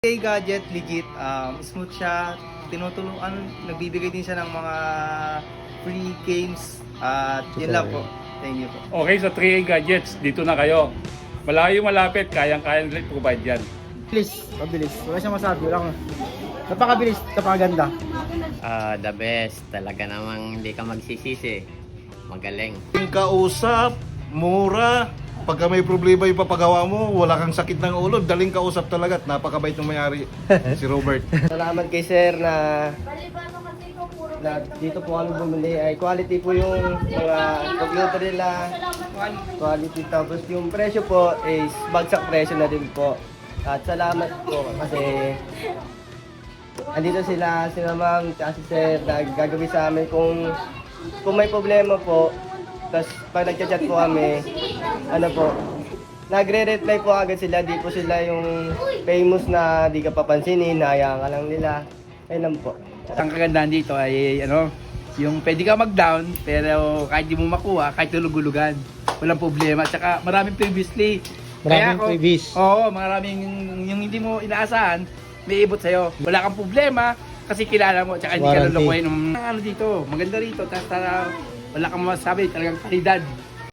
Kay Gadget, legit, smooth siya, tinutulungan, nagbibigay din siya ng mga free games at yun lang po. Thank you po. Okay, sa 3A Gadgets, dito na kayo. Malayo malapit, kayang-kayang provide yan. Mabilis, mabilis. Wala siyang masabi. Wala napakabilis, napakaganda. The best. Talaga namang hindi ka magsisisi. Magaling. Yung kausap, mura. Pagka may problema yung papagawa mo, wala kang sakit ng ulo, daling kausap talaga at napakabait ng may-ari, si Robert. Salamat kay sir na dito po kami bumili. Ay quality po yung mga computer nila. Quality. Tapos yung presyo po is bagsak presyo na din po. At salamat po kasi andito sila ma'am at si sir na gagawin sa amin kung may problema po. Tapos pag nagchat-chat po kami, nagre-reply po agad sila. Di po sila yung famous na di ka papansinin, hayaan ka lang nila. Ayun lang po. Ang kagandahan dito ay yung pwede ka mag-down pero kahit di mo makuha, kahit tulug-ulugan, walang problema. Tsaka maraming previously. Previous. Oo, maraming yung hindi mo inaasahan, may ibot sa'yo. Wala kang problema kasi kilala mo, tsaka hindi ka lulukuhin. Ano dito, maganda rito, wala kang masasabi, talagang kalidad.